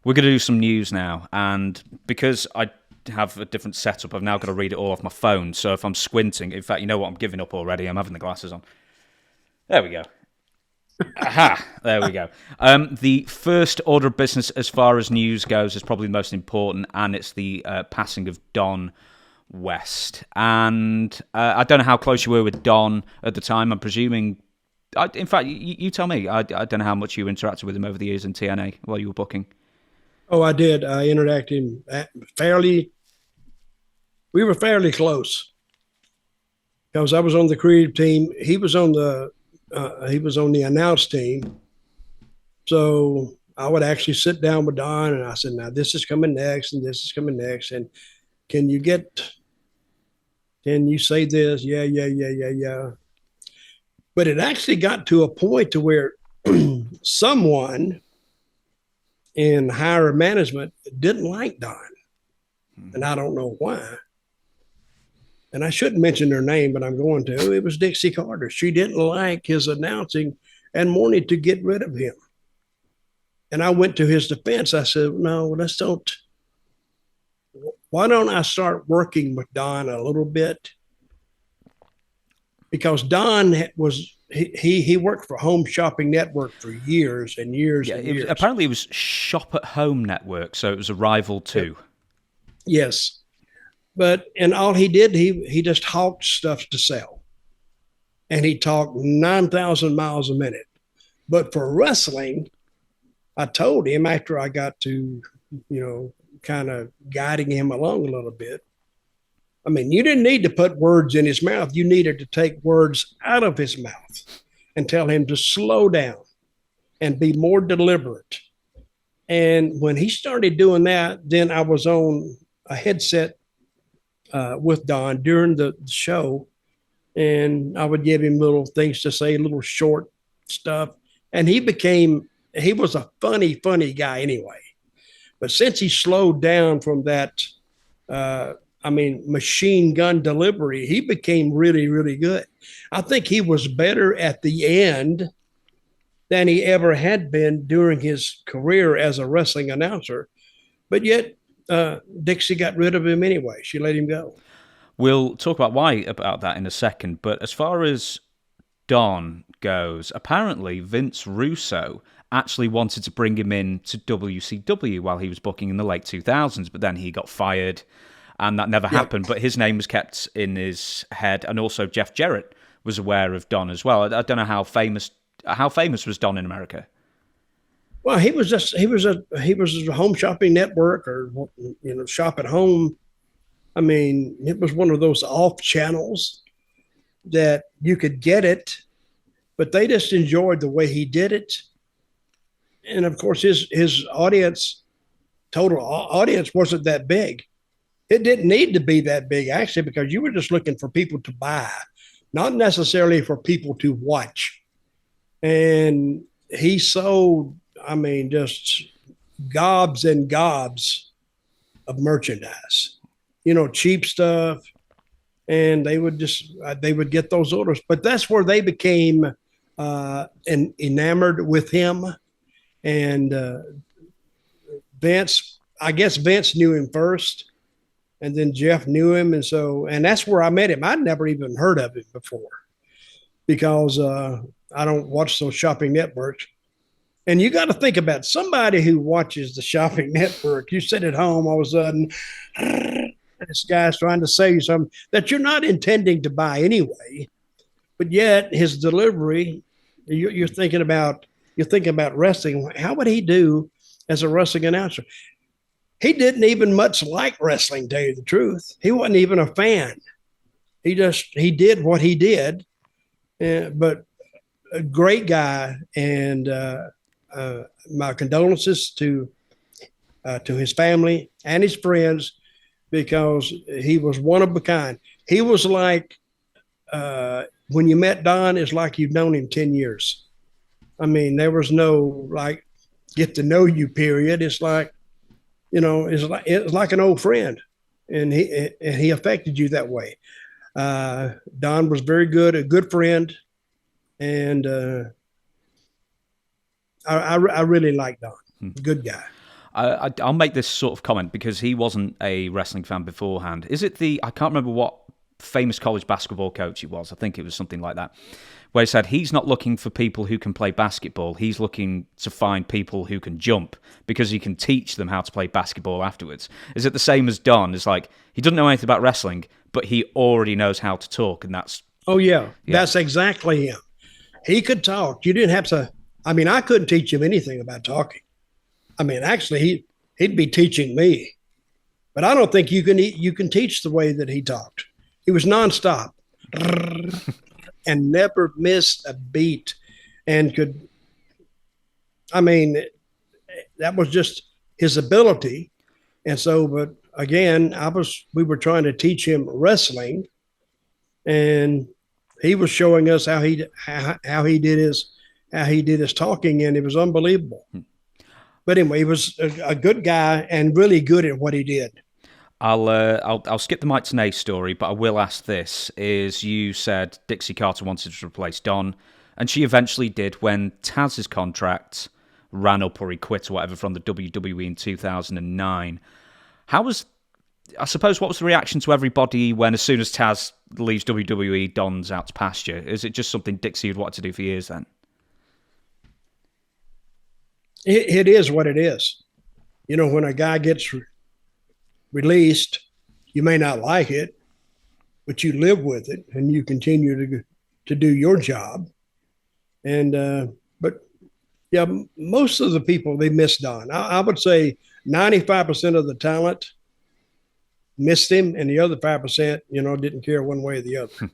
We're going to do some news now, and because I have a different setup, I've now got to read it all off my phone. So if I'm squinting, in fact, you know what? I'm giving up already. I'm having the glasses on. There we go. Aha! There we go. The first order of business, as far as news goes, is probably the most important, and it's the passing of Don West. And I don't know how close you were with Don at the time. I'm presuming. In fact, you tell me. I don't know how much you interacted with him over the years in TNA while you were booking. Oh, I did. I interacted fairly. We were fairly close because I was on the creative team. He was on the announce team. So I would actually sit down with Don and I said, "Now this is coming next, and this is coming next, and can you say this? Yeah, yeah, yeah, yeah, yeah." But it actually got to a point to where someone in higher management didn't like Don. And I don't know why. And I shouldn't mention her name, but I'm going to. It was Dixie Carter. She didn't like his announcing and wanted to get rid of him. And I went to his defense. I said, no, why don't I start working with Don a little bit? Because Don he worked for Home Shopping Network for years and years and years. Apparently it was Shop at Home Network, so it was a rival too. Yes. And all he did, he just hawked stuff to sell. And he talked 9,000 miles a minute. But for wrestling, I told him after I got to, kind of guiding him along a little bit. I mean, you didn't need to put words in his mouth. You needed to take words out of his mouth and tell him to slow down and be more deliberate. And when he started doing that, then I was on a headset with Don during the show, and I would give him little things to say, little short stuff. And he was a funny guy anyway. But since he slowed down from that, machine gun delivery, he became really, really good. I think he was better at the end than he ever had been during his career as a wrestling announcer. But yet, Dixie got rid of him anyway. She let him go. We'll talk about why about that in a second. But as far as Don goes, apparently Vince Russo actually wanted to bring him in to WCW while he was booking in the late 2000s, but then he got fired and that never happened. But his name was kept in his head, and also Jeff Jarrett was aware of Don as well. I don't know how famous was Don in America. Well, he was a Home Shopping Network, or Shop at Home. I mean, it was one of those off channels that you could get it, but they just enjoyed the way he did it. And of course, his total audience wasn't that big. It didn't need to be that big, actually, because you were just looking for people to buy, not necessarily for people to watch. And he sold, just gobs and gobs of merchandise, cheap stuff. And they would get those orders. But that's where they became enamored with him. And Vince knew him first. And then Jeff knew him. And that's where I met him. I'd never even heard of him before because I don't watch those shopping networks. And you got to think about somebody who watches the shopping network. You sit at home, all of a sudden, this guy's trying to sell you something that you're not intending to buy anyway. But yet his delivery, you're thinking about wrestling. How would he do as a wrestling announcer? He didn't even much like wrestling, to tell you the truth. He wasn't even a fan. He did what he did, but a great guy. And my condolences to his family and his friends, because he was one of a kind. He was like, when you met Don, it's like you've known him 10 years. I mean, there was no like get to know you period. It's like, it's like an old friend, and he affected you that way. Don was very good, a good friend, and I really like Don. Good guy. I'll make this sort of comment because he wasn't a wrestling fan beforehand. Is it I can't remember what famous college basketball coach it was. I think it was something like that, where he said he's not looking for people who can play basketball. He's looking to find people who can jump because he can teach them how to play basketball afterwards. Is it the same as Don? It's like he doesn't know anything about wrestling, but he already knows how to talk, and that's... Oh, yeah. That's exactly him. He could talk. You didn't have to... I mean, I couldn't teach him anything about talking. I mean, actually, he'd be teaching me. But I don't think you can teach the way that he talked. He was nonstop and never missed a beat, and could... I mean, that was just his ability. And so, but again, we were trying to teach him wrestling, and he was showing us how he did his talking, and it was unbelievable. But anyway, he was a good guy and really good at what he did. I'll skip the Mike Tenay story, but I will ask this: is you said Dixie Carter wanted to replace Don, and she eventually did when Taz's contract ran up, or he quit or whatever from the WWE in 2009. What was the reaction to everybody when, as soon as Taz leaves WWE, Don's out to pasture? Is it just something Dixie had wanted to do for years then? It is what it is. You know, when a guy gets released, you may not like it, but you live with it and you continue to do your job. And, but yeah, most of the people, they miss Don. I would say 95% of the talent missed him, and the other 5%, didn't care one way or the other.